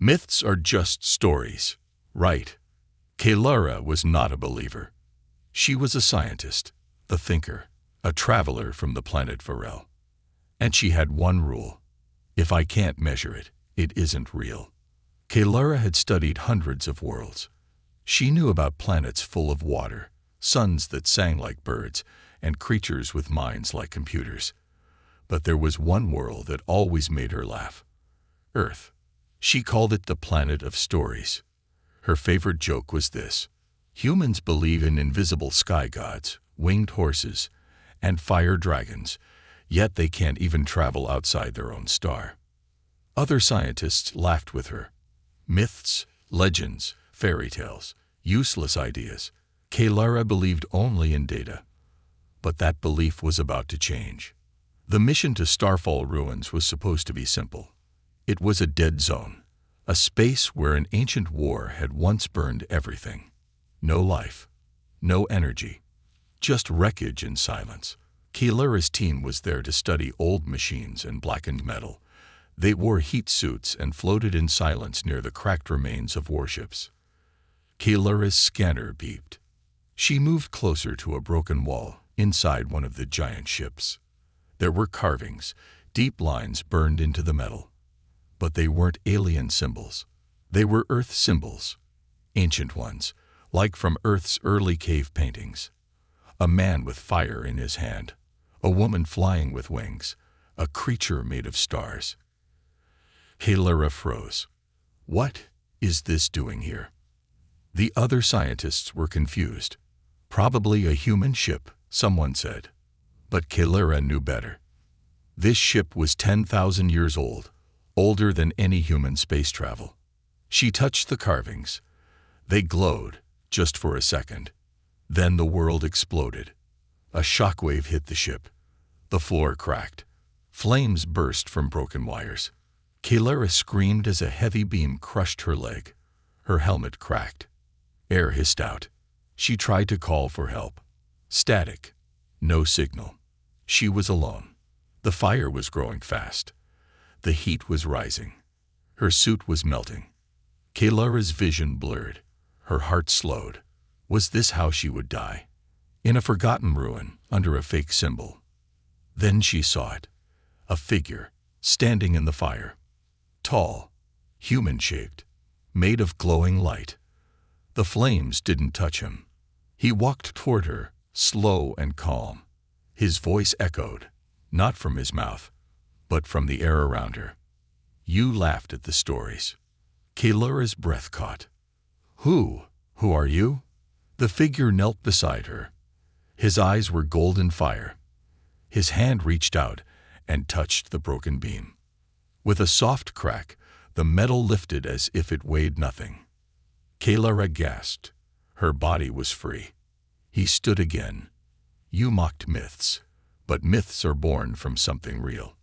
Myths are just stories, right? Kalara was not a believer. She was a scientist, a thinker, a traveler from the planet Varel. And she had one rule: if I can't measure it, it isn't real. Kalara had studied hundreds of worlds. She knew about planets full of water, suns that sang like birds, and creatures with minds like computers. But there was one world that always made her laugh: Earth. She called it the planet of stories. Her favorite joke was this: humans believe in invisible sky gods, winged horses, and fire dragons, yet they can't even travel outside their own star. Other scientists laughed with her. Myths, legends, fairy tales, useless ideas. Kalara believed only in data. But that belief was about to change. The mission to Starfall ruins was supposed to be simple. It was a dead zone, a space where an ancient war had once burned everything. No life, no energy, just wreckage and silence. Kalara's team was there to study old machines and blackened metal. They wore heat suits and floated in silence near the cracked remains of warships. Kalara's scanner beeped. She moved closer to a broken wall inside one of the giant ships. There were carvings, deep lines burned into the metal. But they weren't alien symbols. They were Earth symbols, ancient ones, like from Earth's early cave paintings. A man with fire in his hand, a woman flying with wings, a creature made of stars. Kalara froze. What is this doing here? The other scientists were confused. Probably a human ship, someone said. But Kalara knew better. This ship was 10,000 years old, older than any human space travel. She touched the carvings. They glowed, just for a second. Then the world exploded. A shockwave hit the ship. The floor cracked. Flames burst from broken wires. Kalara screamed as a heavy beam crushed her leg. Her helmet cracked. Air hissed out. She tried to call for help. Static. No signal. She was alone. The fire was growing fast. The heat was rising. Her suit was melting. Kalara's vision blurred. Her heart slowed. Was this how she would die? In a forgotten ruin, under a fake symbol. Then she saw it. A figure, standing in the fire. Tall, human-shaped, made of glowing light. The flames didn't touch him. He walked toward her, slow and calm. His voice echoed, not from his mouth, but from the air around her. You laughed at the stories. Kalara's breath caught. Who are you? The figure knelt beside her. His eyes were golden fire. His hand reached out and touched the broken beam. With a soft crack, the metal lifted as if it weighed nothing. Kalara gasped. Her body was free. He stood again. You mocked myths, but myths are born from something real.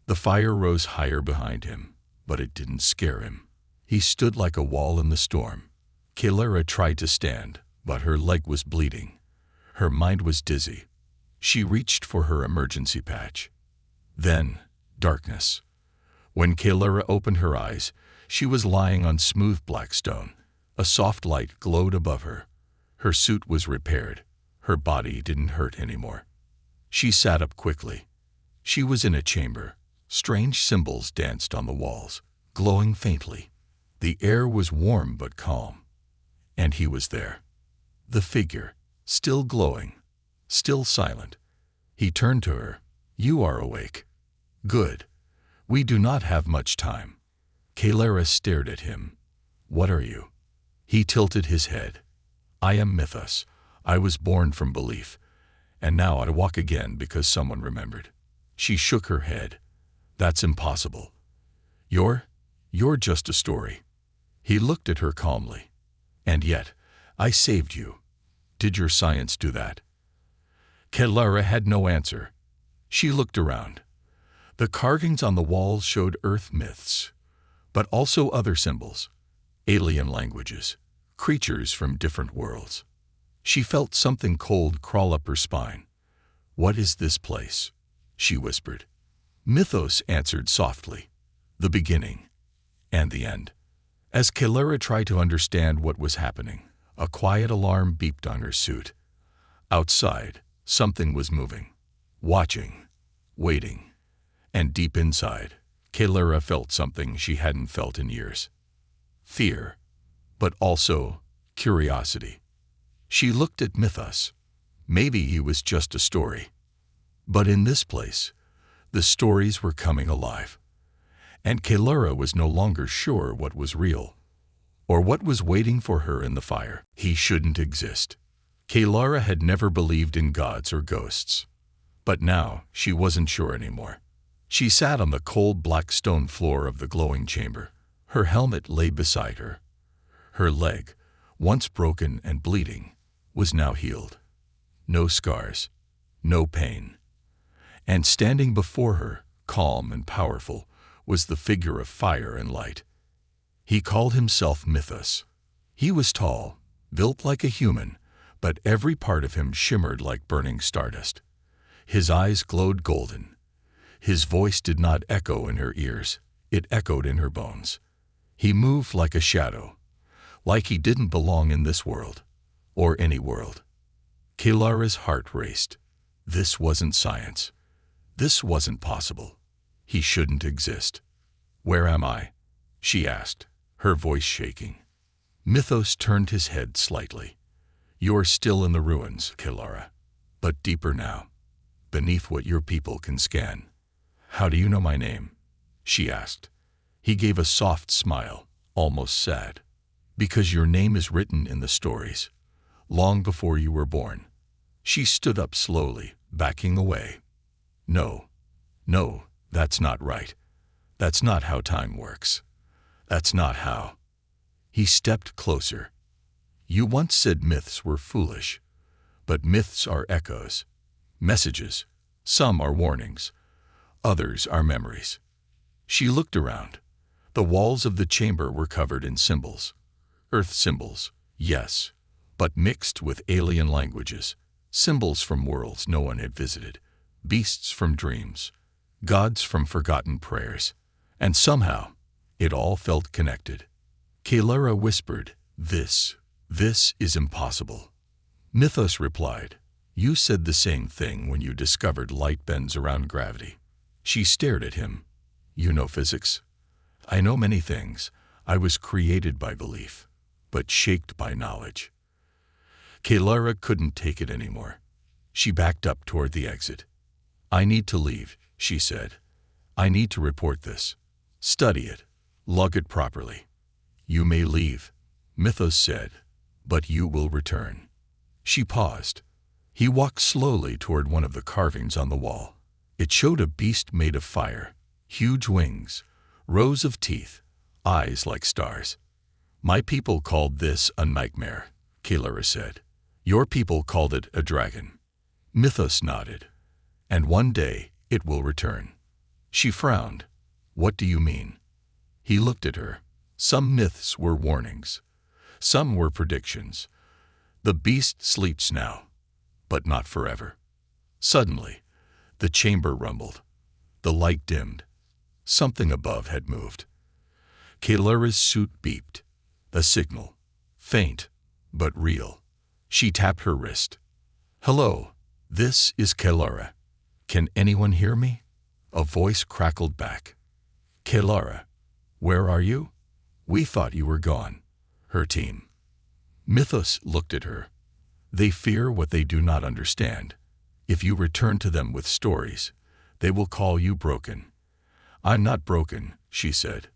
The fire rose higher behind him, but it didn't scare him. He stood like a wall in the storm. Kalara tried to stand, but her leg was bleeding. Her mind was dizzy. She reached for her emergency patch. Then, darkness. When Kalara opened her eyes, she was lying on smooth black stone. A soft light glowed above her. Her suit was repaired. Her body didn't hurt anymore. She sat up quickly. She was in a chamber. Strange symbols danced on the walls, glowing faintly. The air was warm but calm. And he was there. The figure, still glowing, still silent. He turned to her. You are awake. Good. We do not have much time. Kalara stared at him. What are you? He tilted his head. I am Mythos. I was born from belief. And now I walk again because someone remembered. She shook her head. That's impossible. You're just a story. He looked at her calmly. And yet, I saved you. Did your science do that? Kalara had no answer. She looked around. The carvings on the walls showed Earth myths, but also other symbols, alien languages, creatures from different worlds. She felt something cold crawl up her spine. What is this place? She whispered. Mythos answered softly. The beginning and the end. As Kalara tried to understand what was happening, a quiet alarm beeped on her suit. Outside, something was moving, watching, waiting, and deep inside, Kalara felt something she hadn't felt in years. Fear, but also curiosity. She looked at Mythos. Maybe he was just a story. But in this place, the stories were coming alive. And Kalara was no longer sure what was real, or what was waiting for her in the fire. He shouldn't exist. Kalara had never believed in gods or ghosts. But now, she wasn't sure anymore. She sat on the cold black stone floor of the glowing chamber. Her helmet lay beside her. Her leg, once broken and bleeding, was now healed. No scars, no pain. And standing before her, calm and powerful, was the figure of fire and light. He called himself Mythos. He was tall, built like a human, but every part of him shimmered like burning stardust. His eyes glowed golden. His voice did not echo in her ears, it echoed in her bones. He moved like a shadow, like he didn't belong in this world, or any world. Kalara's heart raced. This wasn't science. This wasn't possible. He shouldn't exist. "Where am I?" she asked, her voice shaking. Mythos turned his head slightly. "You're still in the ruins, Kalara, but deeper now, beneath what your people can scan." "How do you know my name?" she asked. He gave a soft smile, almost sad. "Because your name is written in the stories, long before you were born." She stood up slowly, backing away. No, that's not right. That's not how time works. That's not how." He stepped closer. "You once said myths were foolish, but myths are echoes, messages. Some are warnings, others are memories." She looked around. The walls of the chamber were covered in symbols. Earth symbols, yes, but mixed with alien languages. Symbols from worlds no one had visited. Beasts from dreams, gods from forgotten prayers, and somehow it all felt connected. Kalara whispered, This is impossible." Mythos replied, "You said the same thing when you discovered light bends around gravity." She stared at him. "You know physics?" "I know many things. I was created by belief, but shaped by knowledge." Kalara couldn't take it anymore. She backed up toward the exit. "I need to leave," she said. "I need to report this. Study it. Log it properly." "You may leave," Mythos said, "but you will return." She paused. He walked slowly toward one of the carvings on the wall. It showed a beast made of fire, huge wings, rows of teeth, eyes like stars. "My people called this a nightmare," Kalara said. "Your people called it a dragon." Mythos nodded. "And one day it will return." She frowned. "What do you mean?" He looked at her. Some myths were warnings. Some were predictions. The beast sleeps now, but not forever. Suddenly, the chamber rumbled. The light dimmed. Something above had moved. Kalara's suit beeped. A signal. Faint, but real. She tapped her wrist. "Hello, this is Kalara. Can anyone hear me?" A voice crackled back. "Kalara, where are you? We thought you were gone." Her team. Mythos looked at her. "They fear what they do not understand. If you return to them with stories, they will call you broken." "I'm not broken," she said.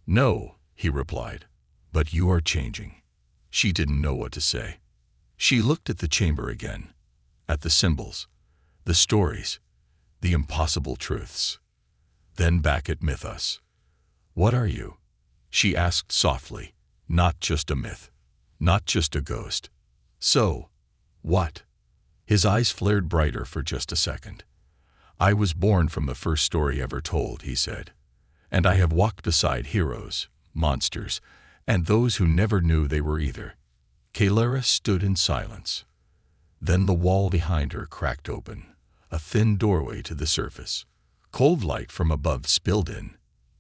"No," he replied, "but you are changing." She didn't know what to say. She looked at the chamber again, at the symbols, the stories, the impossible truths. Then back at Mythos. "What are you?" she asked softly. "Not just a myth, not just a ghost." "So, what?" His eyes flared brighter for just a second. "I was born from the first story ever told," he said. "And I have walked beside heroes, monsters, and those who never knew they were either." Kalara stood in silence. Then the wall behind her cracked open, a thin doorway to the surface. Cold light from above spilled in.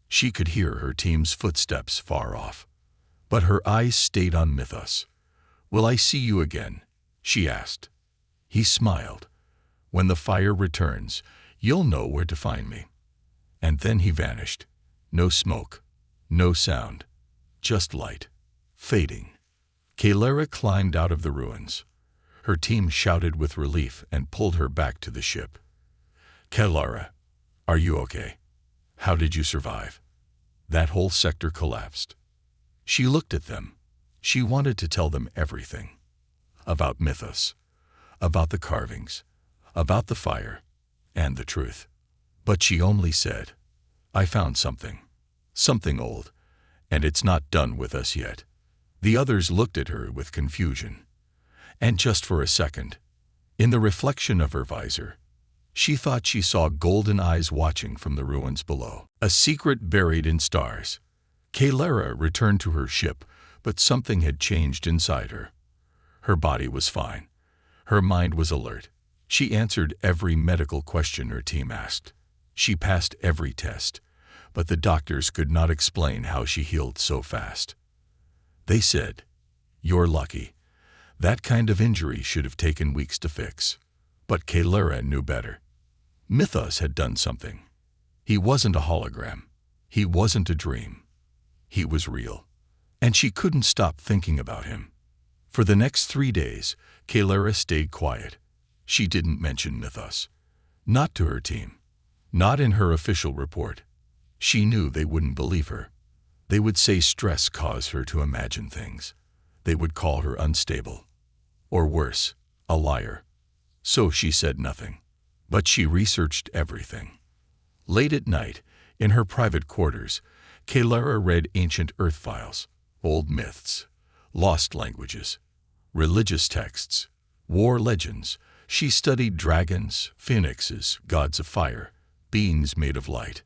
She could hear her team's footsteps far off. But her eyes stayed on Mythos. "Will I see you again?" she asked. He smiled. "When the fire returns, you'll know where to find me." And then he vanished. No smoke, no sound, just light, fading. Kalara climbed out of the ruins. Her team shouted with relief and pulled her back to the ship. "Kalara, are you okay? How did you survive? That whole sector collapsed." She looked at them. She wanted to tell them everything. About Mythos, about the carvings, about the fire, and the truth. But she only said, "I found something. Something old, and it's not done with us yet." The others looked at her with confusion. And just for a second, in the reflection of her visor, she thought she saw golden eyes watching from the ruins below. A secret buried in stars. Kalara returned to her ship, but something had changed inside her. Her body was fine. Her mind was alert. She answered every medical question her team asked. She passed every test, but the doctors could not explain how she healed so fast. They said, "You're lucky. That kind of injury should have taken weeks to fix." But Kalara knew better. Mythos had done something. He wasn't a hologram. He wasn't a dream. He was real. And she couldn't stop thinking about him. For the next 3 days, Kalara stayed quiet. She didn't mention Mythos. Not to her team. Not in her official report. She knew they wouldn't believe her. They would say stress caused her to imagine things. They would call her unstable. Or worse, a liar. So she said nothing. But she researched everything. Late at night, in her private quarters, Kalara read ancient Earth files, old myths, lost languages, religious texts, war legends. She studied dragons, phoenixes, gods of fire, beings made of light.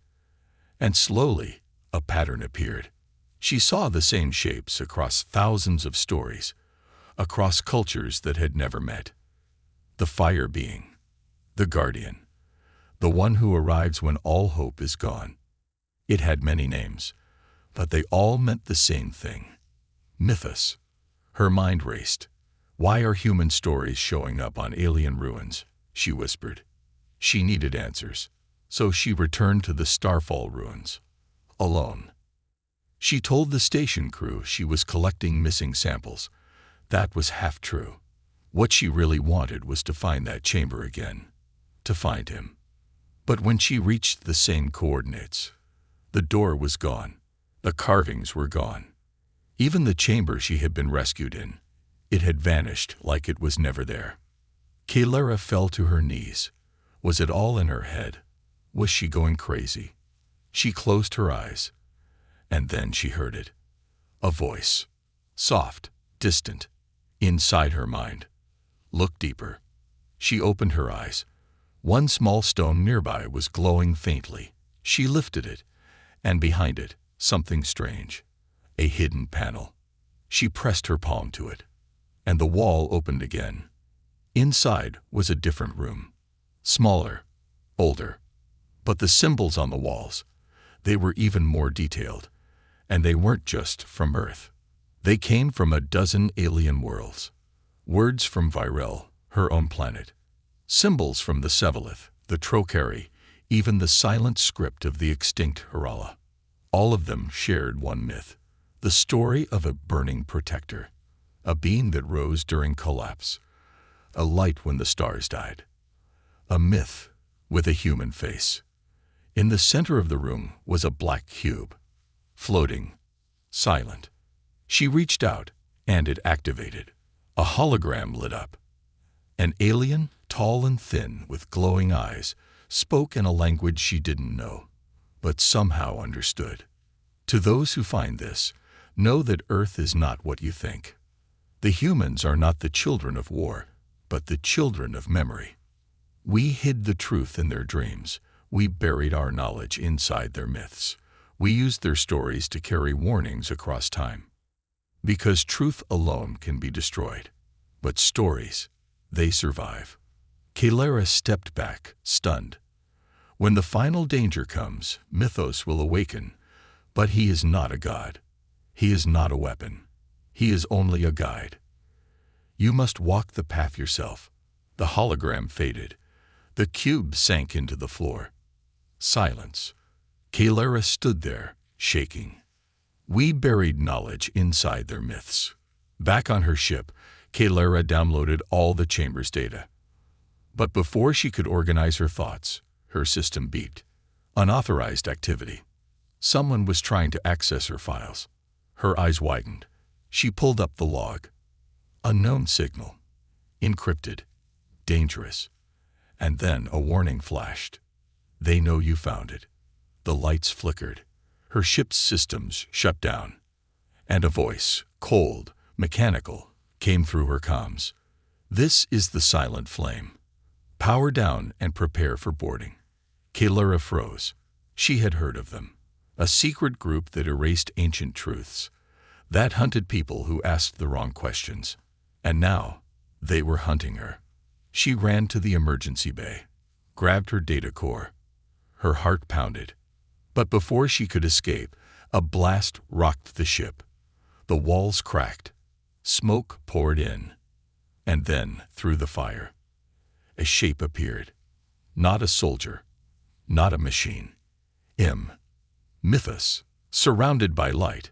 And slowly, a pattern appeared. She saw the same shapes across thousands of stories, across cultures that had never met. The fire being, the guardian, the one who arrives when all hope is gone. It had many names, but they all meant the same thing. Mythos. Her mind raced. "Why are human stories showing up on alien ruins?" she whispered. She needed answers, so she returned to the Starfall ruins, alone. She told the station crew she was collecting missing samples. That was half true. What she really wanted was to find that chamber again, to find him. But when she reached the same coordinates, the door was gone. The carvings were gone. Even the chamber she had been rescued in, it had vanished like it was never there. Kalara fell to her knees. Was it all in her head? Was she going crazy? She closed her eyes, and then she heard it. A voice, soft, distant, inside her mind. Look deeper. She opened her eyes. One small stone nearby was glowing faintly. She lifted it, and behind it, something strange. A hidden panel. She pressed her palm to it, and the wall opened again. Inside was a different room. Smaller, older. But the symbols on the walls, they were even more detailed. And they weren't just from Earth. They came from a dozen alien worlds. Words from Varel, her own planet. Symbols from the Sevalith, the Trocari, even the silent script of the extinct Harala. All of them shared one myth. The story of a burning protector. A being that rose during collapse. A light when the stars died. A myth with a human face. In the center of the room was a black cube. Floating, silent. She reached out, and it activated. A hologram lit up. An alien, tall and thin, with glowing eyes, spoke in a language she didn't know, but somehow understood. To those who find this, know that Earth is not what you think. The humans are not the children of war, but the children of memory. We hid the truth in their dreams. We buried our knowledge inside their myths. We used their stories to carry warnings across time. Because truth alone can be destroyed. But stories, they survive. Kalara stepped back, stunned. When the final danger comes, Mythos will awaken, but he is not a god. He is not a weapon. He is only a guide. You must walk the path yourself. The hologram faded. The cube sank into the floor. Silence. Kalara stood there, shaking. We buried knowledge inside their myths. Back on her ship, Kalara downloaded all the chamber's data. But before she could organize her thoughts, her system beeped. Unauthorized activity. Someone was trying to access her files. Her eyes widened. She pulled up the log. Unknown signal. Encrypted. Dangerous. And then a warning flashed. They know you found it. The lights flickered. Her ship's systems shut down. And a voice, cold, mechanical, came through her comms. This is the silent flame. Power down and prepare for boarding. Kalara froze. She had heard of them. A secret group that erased ancient truths. That hunted people who asked the wrong questions. And now, they were hunting her. She ran to the emergency bay, grabbed her data core. Her heart pounded. But before she could escape, a blast rocked the ship. The walls cracked. Smoke poured in. And then, through the fire, a shape appeared. Not a soldier. Not a machine. Mythos, surrounded by light,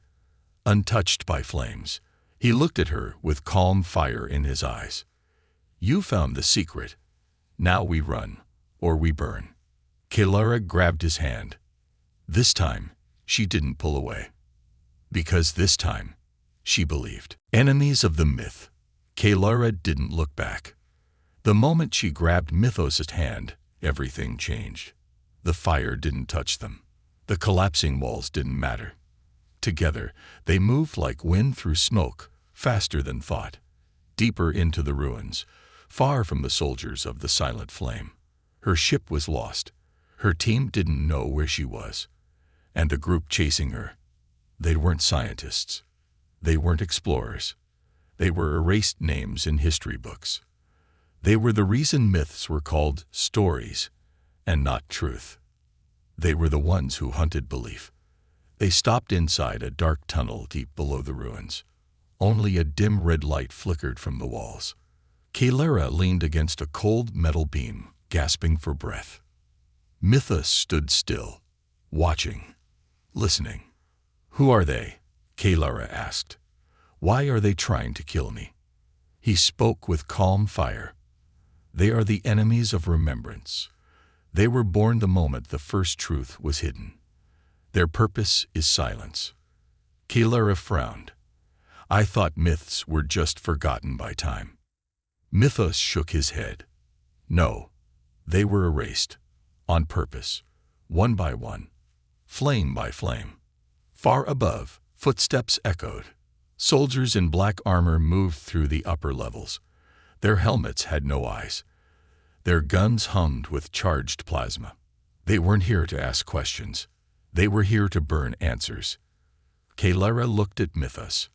untouched by flames. He looked at her with calm fire in his eyes. You found the secret. Now we run, or we burn. Kalara grabbed his hand. This time, she didn't pull away. Because this time, she believed. Enemies of the myth. Kalara didn't look back. The moment she grabbed Mythos' hand, everything changed. The fire didn't touch them. The collapsing walls didn't matter. Together, they moved like wind through smoke, faster than thought, deeper into the ruins, far from the soldiers of the silent flame. Her ship was lost. Her team didn't know where she was. And the group chasing her, they weren't scientists. They weren't explorers. They were erased names in history books. They were the reason myths were called stories and not truth. They were the ones who hunted belief. They stopped inside a dark tunnel deep below the ruins. Only a dim red light flickered from the walls. Kalara leaned against a cold metal beam, gasping for breath. Mythos stood still, watching, listening. Who are they? Kalara asked. Why are they trying to kill me? He spoke with calm fire. They are the enemies of remembrance. They were born the moment the first truth was hidden. Their purpose is silence. Kalara frowned. I thought myths were just forgotten by time. Mythos shook his head. No, they were erased. On purpose. One by one. Flame by flame. Far above, footsteps echoed. Soldiers in black armor moved through the upper levels. Their helmets had no eyes. Their guns hummed with charged plasma. They weren't here to ask questions. They were here to burn answers. Kalara looked at Mythos.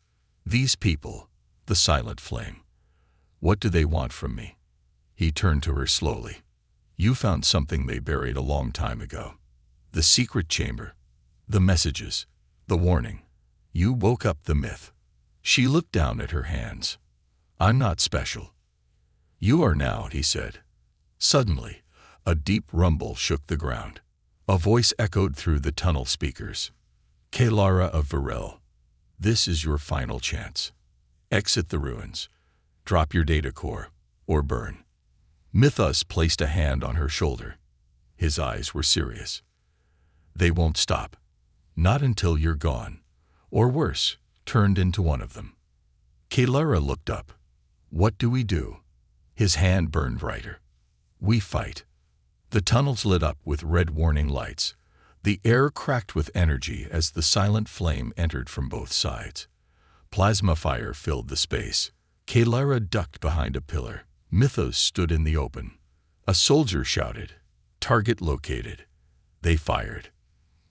These people, the silent flame. What do they want from me? He turned to her slowly. You found something they buried a long time ago. The secret chamber. The messages. The warning. You woke up the myth. She looked down at her hands. I'm not special. You are now, he said. Suddenly, a deep rumble shook the ground. A voice echoed through the tunnel speakers. Kalara of Varel, this is your final chance. Exit the ruins. Drop your data core, or burn. Mythos placed a hand on her shoulder. His eyes were serious. They won't stop. Not until you're gone. Or worse, turned into one of them. Kalara looked up. What do we do? His hand burned brighter. We fight. The tunnels lit up with red warning lights. The air cracked with energy as the silent flame entered from both sides. Plasma fire filled the space. Kalara ducked behind a pillar. Mythos stood in the open. A soldier shouted, "Target located." They fired.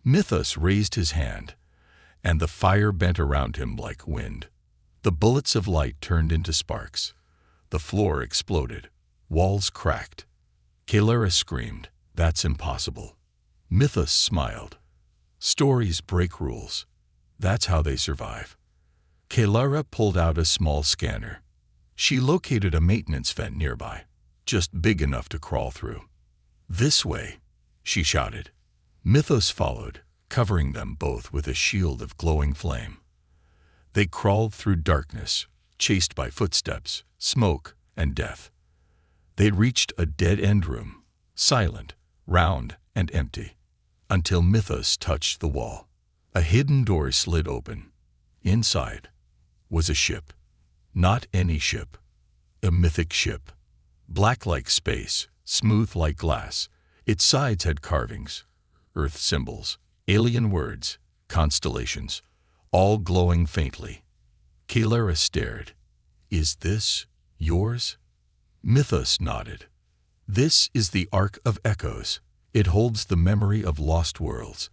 Mythos raised his hand, and the fire bent around him like wind. The bullets of light turned into sparks. The floor exploded. Walls cracked. Kalara screamed, "That's impossible." Mythos smiled. Stories break rules. That's how they survive. Kalara pulled out a small scanner. She located a maintenance vent nearby, just big enough to crawl through. "This way," she shouted. Mythos followed, covering them both with a shield of glowing flame. They crawled through darkness, chased by footsteps, smoke, and death. They reached a dead-end room, silent, round, and empty, until Mythos touched the wall. A hidden door slid open. Inside was a ship. Not any ship. A mythic ship. Black like space, smooth like glass. Its sides had carvings, earth symbols, alien words, constellations, all glowing faintly. Kalara stared. "Is this yours?" Mythos nodded. "This is the Ark of Echoes. It holds the memory of lost worlds.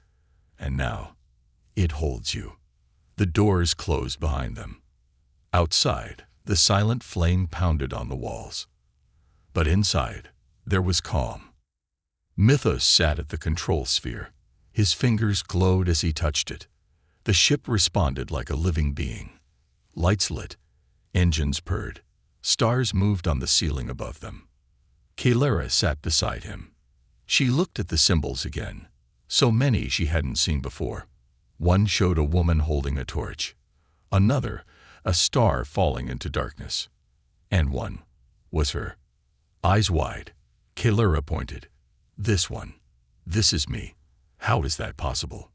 And now, it holds you." The doors closed behind them. Outside, the silent flame pounded on the walls. But inside, there was calm. Mythos sat at the control sphere. His fingers glowed as he touched it. The ship responded like a living being. Lights lit, engines purred, stars moved on the ceiling above them. Kalara sat beside him. She looked at the symbols again, so many she hadn't seen before. One showed a woman holding a torch, another a star falling into darkness, and one was her. Eyes wide, Kalara pointed. "This one. This is me. How is that possible?"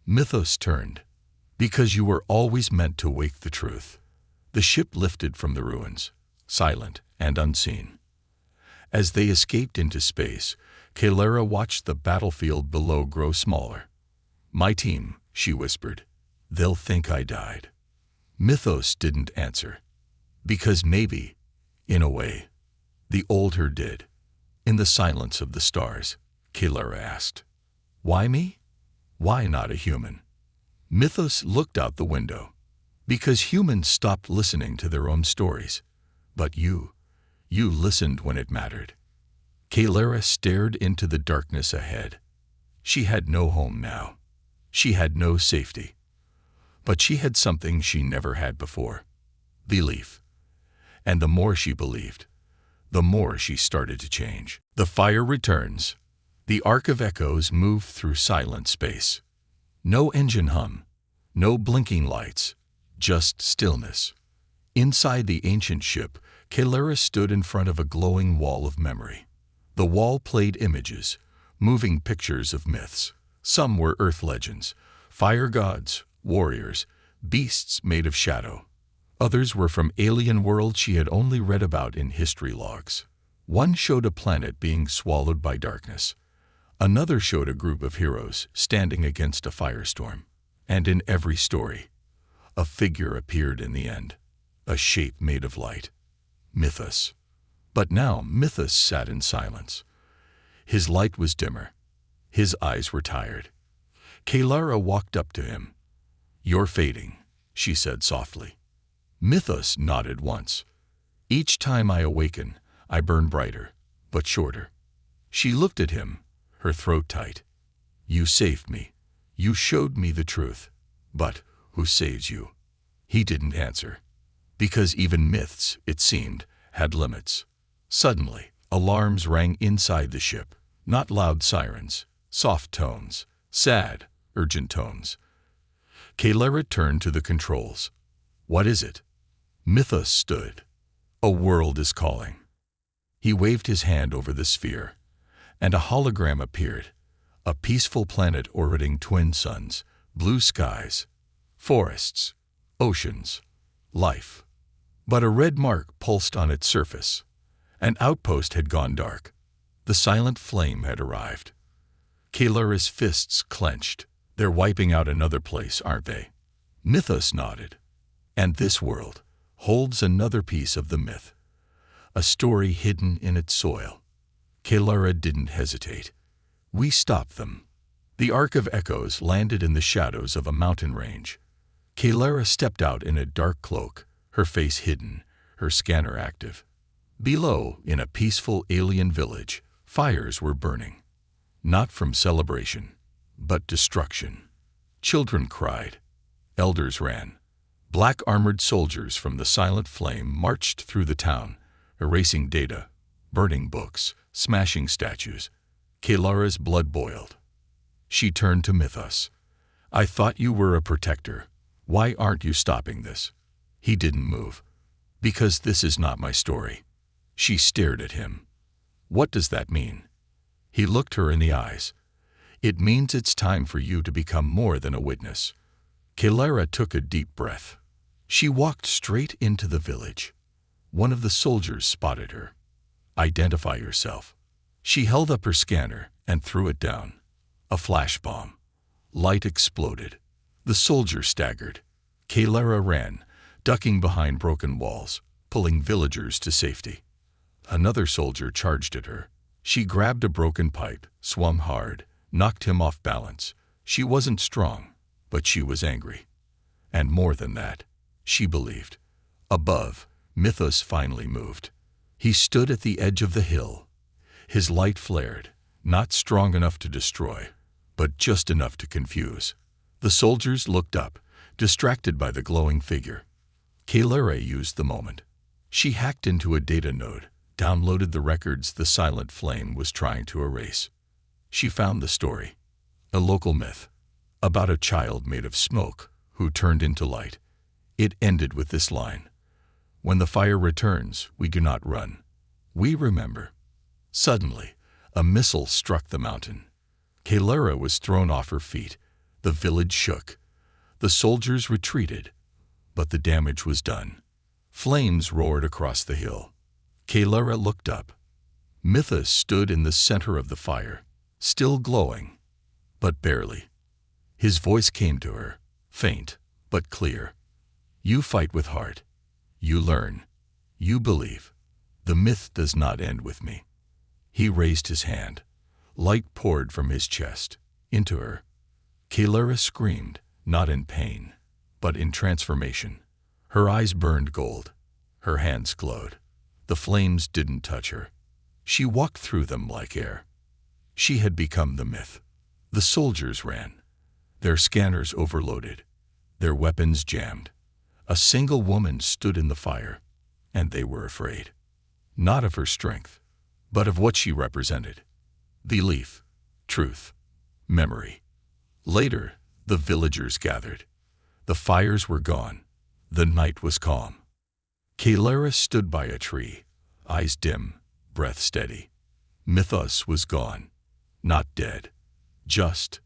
Mythos turned. "Because you were always meant to wake the truth." The ship lifted from the ruins, silent and unseen. As they escaped into space, Kalara watched the battlefield below grow smaller. "My team," she whispered. "They'll think I died." Mythos didn't answer. Because maybe, in a way, the old her did. In the silence of the stars, Kalara asked, "Why me? Why not a human?" Mythos looked out the window. "Because humans stopped listening to their own stories. But you listened when it mattered." Kalara stared into the darkness ahead. She had no home now. She had no safety. But she had something she never had before: belief. And the more she believed, the more she started to change. The fire returns. The Ark of Echoes moved through silent space. No engine hum, no blinking lights, just stillness. Inside the ancient ship, Kalara stood in front of a glowing wall of memory. The wall played images, moving pictures of myths. Some were earth legends, fire gods, warriors, beasts made of shadow. Others were from alien worlds she had only read about in history logs. One showed a planet being swallowed by darkness. Another showed a group of heroes standing against a firestorm. And in every story, a figure appeared in the end, a shape made of light. Mythos. But now Mythos sat in silence. His light was dimmer. His eyes were tired. Kalara walked up to him. "You're fading," she said softly. Mythos nodded once. "Each time I awaken, I burn brighter, but shorter." She looked at him, her throat tight. "You saved me. You showed me the truth. But who saves you?" He didn't answer. Because even myths, it seemed, had limits. Suddenly, alarms rang inside the ship. Not loud sirens, soft tones, sad, urgent tones. Kalara turned to the controls. "What is it?" Mythos stood. "A world is calling." He waved his hand over the sphere, and a hologram appeared. A peaceful planet orbiting twin suns, blue skies, forests, oceans, life. But a red mark pulsed on its surface. An outpost had gone dark. The silent flame had arrived. Kalara's fists clenched. "They're wiping out another place, aren't they?" Mythos nodded. "And this world holds another piece of the myth, a story hidden in its soil." Kalara didn't hesitate. "We stopped them." The Ark of Echoes landed in the shadows of a mountain range. Kalara stepped out in a dark cloak, her face hidden, her scanner active. Below, in a peaceful alien village, fires were burning. Not from celebration, but destruction. Children cried. Elders ran. Black armored soldiers from the Silent Flame marched through the town, erasing data, burning books, smashing statues. Kalara's blood boiled. She turned to Mythos. "I thought you were a protector. Why aren't you stopping this?" He didn't move. "Because this is not my story." She stared at him. "What does that mean?" He looked her in the eyes. "It means it's time for you to become more than a witness." Kalara took a deep breath. She walked straight into the village. One of the soldiers spotted her. "Identify yourself." She held up her scanner and threw it down. A flash bomb. Light exploded. The soldier staggered. Kalara ran, ducking behind broken walls, pulling villagers to safety. Another soldier charged at her. She grabbed a broken pipe, swung hard, knocked him off balance. She wasn't strong, but she was angry. And more than that, she believed. Above, Mythos finally moved. He stood at the edge of the hill. His light flared, not strong enough to destroy, but just enough to confuse. The soldiers looked up, distracted by the glowing figure. Kalara used the moment. She hacked into a data node, downloaded the records the Silent Flame was trying to erase. She found the story, a local myth, about a child made of smoke who turned into light. It ended with this line: "When the fire returns, we do not run. We remember." Suddenly, a missile struck the mountain. Kalara was thrown off her feet. The village shook. The soldiers retreated, but the damage was done. Flames roared across the hill. Kalara looked up. Mythos stood in the center of the fire, still glowing, but barely. His voice came to her, faint but clear. "You fight with heart. You learn. You believe. The myth does not end with me." He raised his hand. Light poured from his chest, into her. Kalara screamed, not in pain, but in transformation. Her eyes burned gold. Her hands glowed. The flames didn't touch her. She walked through them like air. She had become the myth. The soldiers ran, their scanners overloaded, their weapons jammed. A single woman stood in the fire, and they were afraid. Not of her strength, but of what she represented. Belief, truth, memory. Later, the villagers gathered. The fires were gone. The night was calm. Kalara stood by a tree, eyes dim, breath steady. Mythos was gone, not dead, just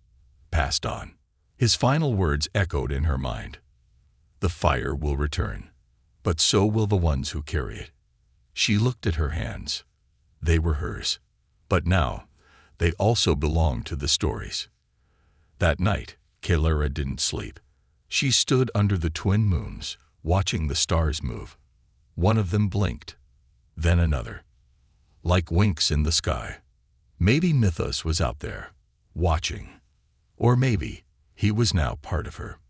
passed on. His final words echoed in her mind. "The fire will return, but so will the ones who carry it." She looked at her hands. They were hers, but now they also belonged to the stories. That night, Kalara didn't sleep. She stood under the twin moons, watching the stars move. One of them blinked, then another, like winks in the sky. Maybe Mythos was out there, watching. Or maybe he was now part of her.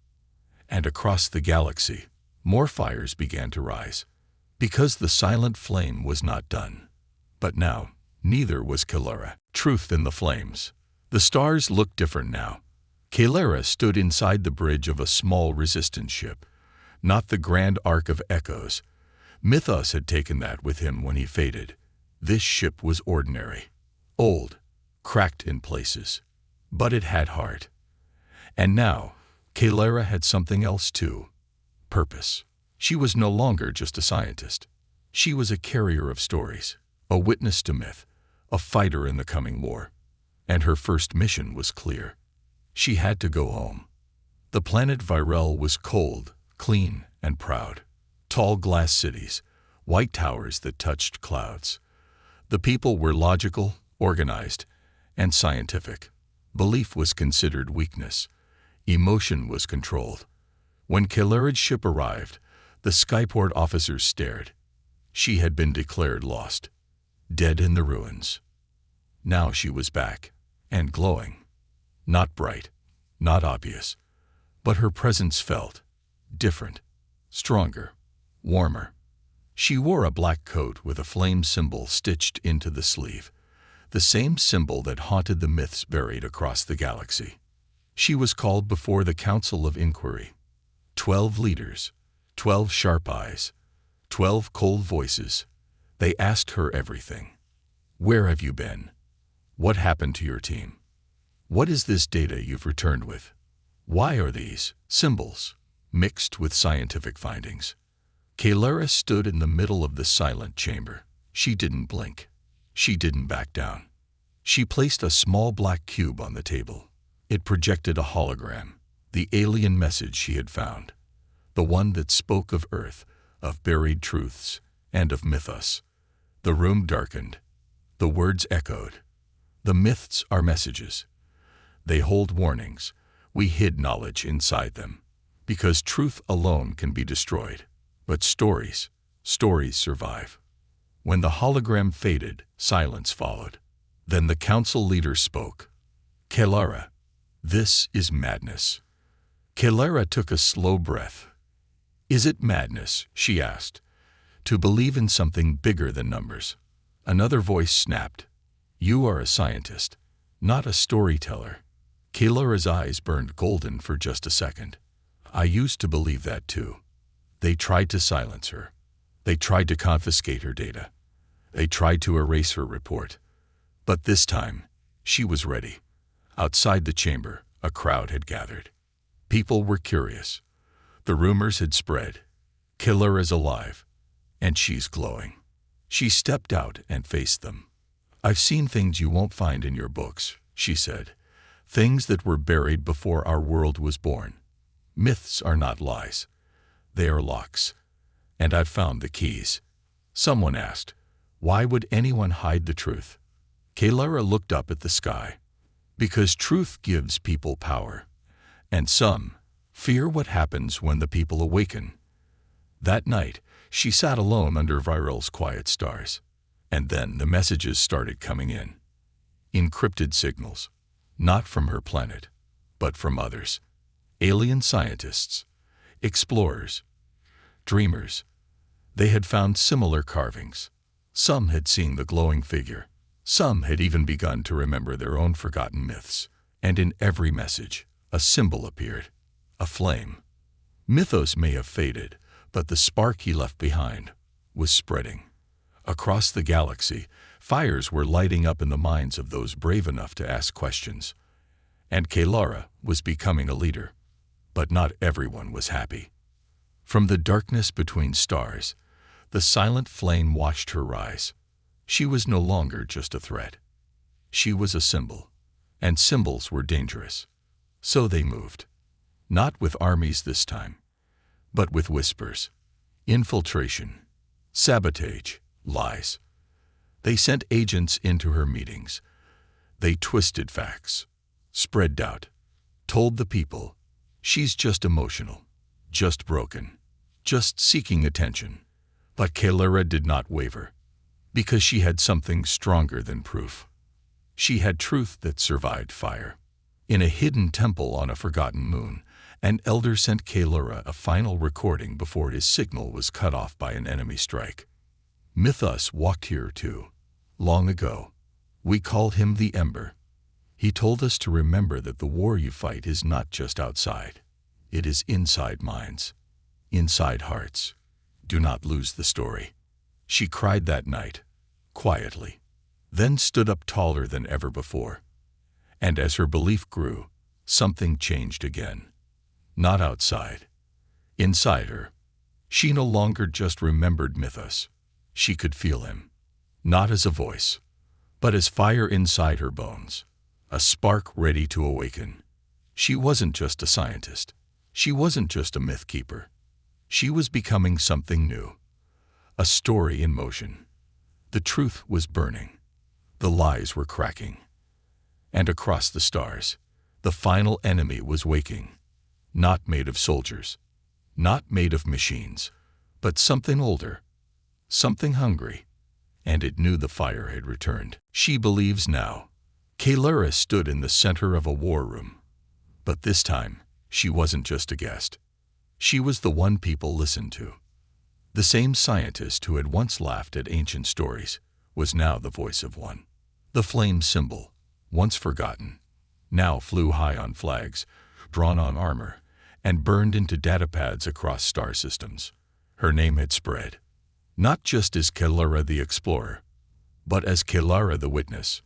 And across the galaxy, more fires began to rise, because the Silent Flame was not done. But now, neither was Kalara. Truth in the flames. The stars looked different now. Kalara stood inside the bridge of a small resistance ship, not the grand arc of echoes. Mythos had taken that with him when he faded. This ship was ordinary, old, cracked in places, but it had heart. And now, Kalara had something else too: purpose. She was no longer just a scientist. She was a carrier of stories, a witness to myth, a fighter in the coming war. And her first mission was clear. She had to go home. The planet Varel was cold, clean, and proud. Tall glass cities, white towers that touched clouds. The people were logical, organized, and scientific. Belief was considered weakness. Emotion was controlled. When Kalara's ship arrived, the skyport officers stared. She had been declared lost, dead in the ruins. Now she was back, and glowing. Not bright, not obvious, but her presence felt different, stronger, warmer. She wore a black coat with a flame symbol stitched into the sleeve, the same symbol that haunted the myths buried across the galaxy. She was called before the Council of Inquiry. 12 leaders, 12 sharp eyes, 12 cold voices. They asked her everything. Where have you been? What happened to your team? What is this data you've returned with? Why are these symbols mixed with scientific findings? Kalara stood in the middle of the silent chamber. She didn't blink. She didn't back down. She placed a small black cube on the table. It projected a hologram, the alien message she had found, the one that spoke of Earth, of buried truths, and of Mythos. The room darkened. The words echoed. The myths are messages. They hold warnings. We hid knowledge inside them, because truth alone can be destroyed. But stories survive. When the hologram faded, silence followed. Then the council leader spoke. Kalara, this is madness. Kalara took a slow breath. Is it madness, she asked, to believe in something bigger than numbers? Another voice snapped. You are a scientist, not a storyteller. Kalara's eyes burned golden for just a second. I used to believe that too. They tried to silence her. They tried to confiscate her data. They tried to erase her report. But this time, she was ready. Outside the chamber, a crowd had gathered. People were curious. The rumors had spread. Kalara's alive, and she's glowing. She stepped out and faced them. I've seen things you won't find in your books, she said. Things that were buried before our world was born. Myths are not lies. They are locks. And I've found the keys. Someone asked, why would anyone hide the truth? Kalara looked up at the sky. Because truth gives people power. And some fear what happens when the people awaken. That night, she sat alone under Varel's quiet stars. And then the messages started coming in. Encrypted signals. Not from her planet, but from others. Alien scientists, explorers, dreamers. They had found similar carvings. Some had seen the glowing figure. Some had even begun to remember their own forgotten myths. And in every message, a symbol appeared. A flame. Mythos may have faded, but the spark he left behind was spreading. Across the galaxy, fires were lighting up in the minds of those brave enough to ask questions. And Kalara was becoming a leader. But not everyone was happy. From the darkness between stars, the silent flame watched her rise. She was no longer just a threat. She was a symbol, and symbols were dangerous. So they moved. Not with armies this time, but with whispers, infiltration, sabotage, lies. They sent agents into her meetings. They twisted facts, spread doubt, told the people, she's just emotional, just broken, just seeking attention. But Kalara did not waver, because she had something stronger than proof. She had truth that survived fire. In a hidden temple on a forgotten moon, an elder sent Kalara a final recording before his signal was cut off by an enemy strike. Mythos walked here too. Long ago. We called him the Ember. He told us to remember that the war you fight is not just outside. It is inside minds, inside hearts. Do not lose the story. She cried that night, quietly, then stood up taller than ever before. And as her belief grew, something changed again. Not outside. Inside her. She no longer just remembered Mythos. She could feel him. Not as a voice, but as fire inside her bones. A spark ready to awaken. She wasn't just a scientist. She wasn't just a myth keeper. She was becoming something new. A story in motion. The truth was burning. The lies were cracking. And across the stars, the final enemy was waking. Not made of soldiers. Not made of machines. But something older. Something hungry. And it knew the fire had returned. She believes now. Kalara stood in the center of a war room. But this time, she wasn't just a guest. She was the one people listened to. The same scientist who had once laughed at ancient stories was now the voice of one. The flame symbol, once forgotten, now flew high on flags, drawn on armor, and burned into datapads across star systems. Her name had spread, not just as Kelara the Explorer, but as Kelara the Witness,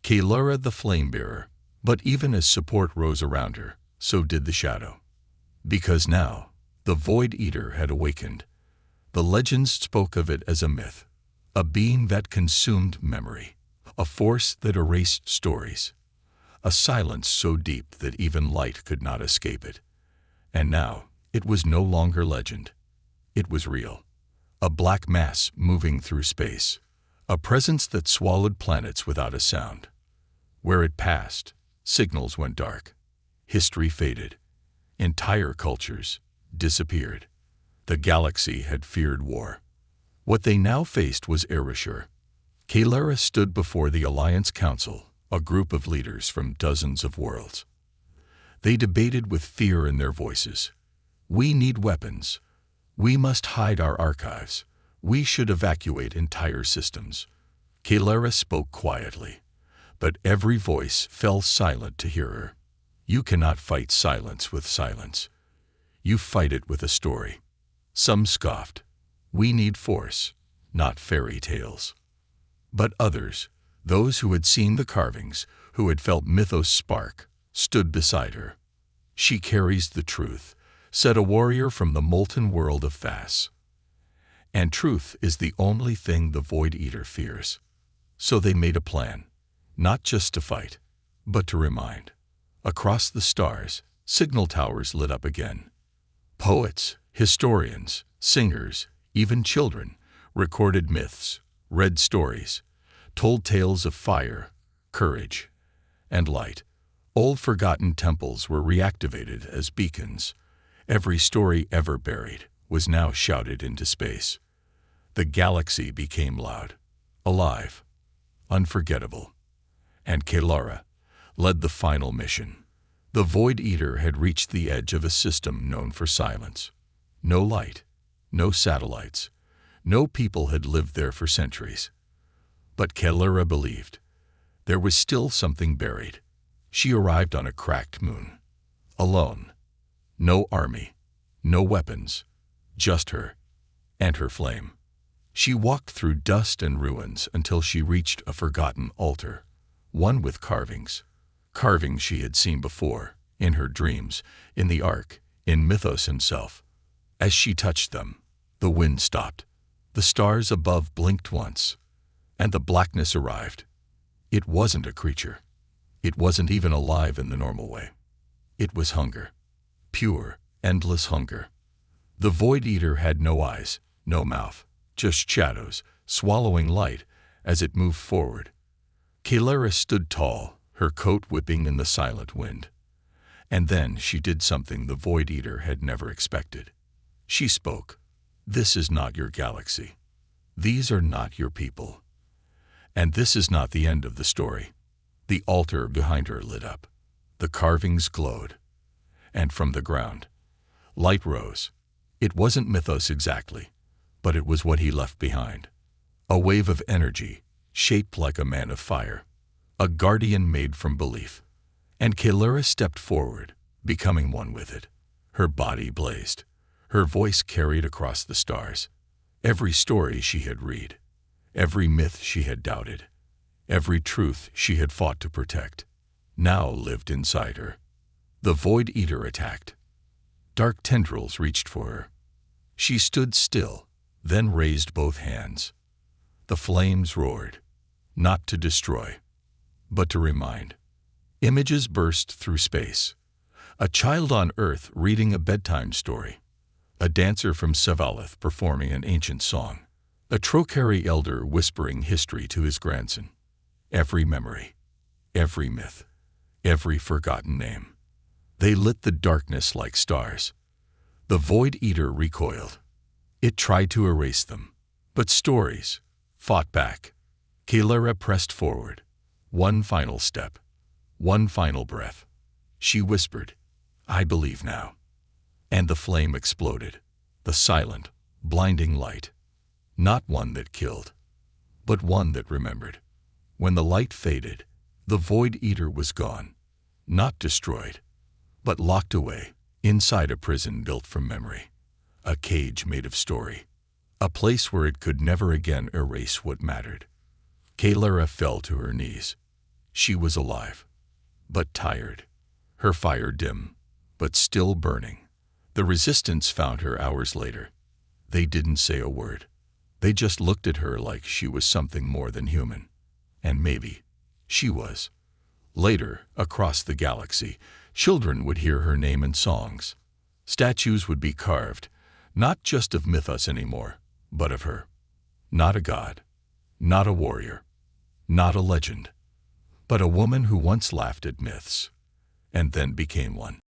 Kelara the Flame-Bearer. But even as support rose around her, so did the shadow. Because now, the Void Eater had awakened. The legends spoke of it as a myth, a being that consumed memory, a force that erased stories, a silence so deep that even light could not escape it. And now, it was no longer legend. It was real. A black mass moving through space, a presence that swallowed planets without a sound. Where it passed, signals went dark. History faded. Entire cultures disappeared. The galaxy had feared war. What they now faced was erasure. Kelara stood before the Alliance Council, a group of leaders from dozens of worlds. They debated with fear in their voices. We need weapons. We must hide our archives. We should evacuate entire systems. Kelara spoke quietly, but every voice fell silent to hear her. You cannot fight silence with silence. You fight it with a story. Some scoffed. We need force, not fairy tales. But others, those who had seen the carvings, who had felt Mythos' spark, stood beside her. She carries the truth, said a warrior from the molten world of Thas. And truth is the only thing the Void Eater fears. So they made a plan, not just to fight, but to remind. Across the stars, signal towers lit up again. Poets, historians, singers, even children, recorded myths, read stories, told tales of fire, courage, and light. Old forgotten temples were reactivated as beacons. Every story ever buried was now shouted into space. The galaxy became loud, alive, unforgettable. And Kelara led the final mission. The Void Eater had reached the edge of a system known for silence. No light, no satellites, no people had lived there for centuries. But Kelara believed there was still something buried. She arrived on a cracked moon, alone. No army, no weapons, just her and her flame. She walked through dust and ruins until she reached a forgotten altar, one with carvings she had seen before, in her dreams, in the Ark, in Mythos himself. As she touched them, the wind stopped. The stars above blinked once, and the blackness arrived. It wasn't a creature. It wasn't even alive in the normal way. It was hunger. Pure, endless hunger. The Void Eater had no eyes, no mouth, just shadows, swallowing light as it moved forward. Kelara stood tall, her coat whipping in the silent wind. And then she did something the Void Eater had never expected. She spoke. This is not your galaxy. These are not your people. And this is not the end of the story. The altar behind her lit up. The carvings glowed. And from the ground, light rose. It wasn't Mythos exactly, but it was what he left behind. A wave of energy, shaped like a man of fire. A guardian made from belief. And Kelara stepped forward, becoming one with it. Her body blazed. Her voice carried across the stars. Every story she had read, every myth she had doubted, every truth she had fought to protect, now lived inside her. The Void Eater attacked. Dark tendrils reached for her. She stood still, then raised both hands. The flames roared, not to destroy, but to remind. Images burst through space. A child on Earth reading a bedtime story. A dancer from Sevalith performing an ancient song. A Trocari elder whispering history to his grandson. Every memory, every myth, every forgotten name. They lit the darkness like stars. The Void Eater recoiled. It tried to erase them, but stories fought back. Kelara pressed forward. One final step, one final breath. She whispered, I believe now. And the flame exploded, the silent, blinding light. Not one that killed, but one that remembered. When the light faded, the Void Eater was gone, not destroyed, but locked away inside a prison built from memory, a cage made of story, a place where it could never again erase what mattered. Kalara fell to her knees. She was alive, but tired, her fire dim, but still burning. The resistance found her hours later. They didn't say a word. They just looked at her like she was something more than human. And maybe she was. Later, across the galaxy, children would hear her name in songs. Statues would be carved, not just of Mythos anymore, but of her. Not a god, not a warrior, not a legend, but a woman who once laughed at myths and then became one.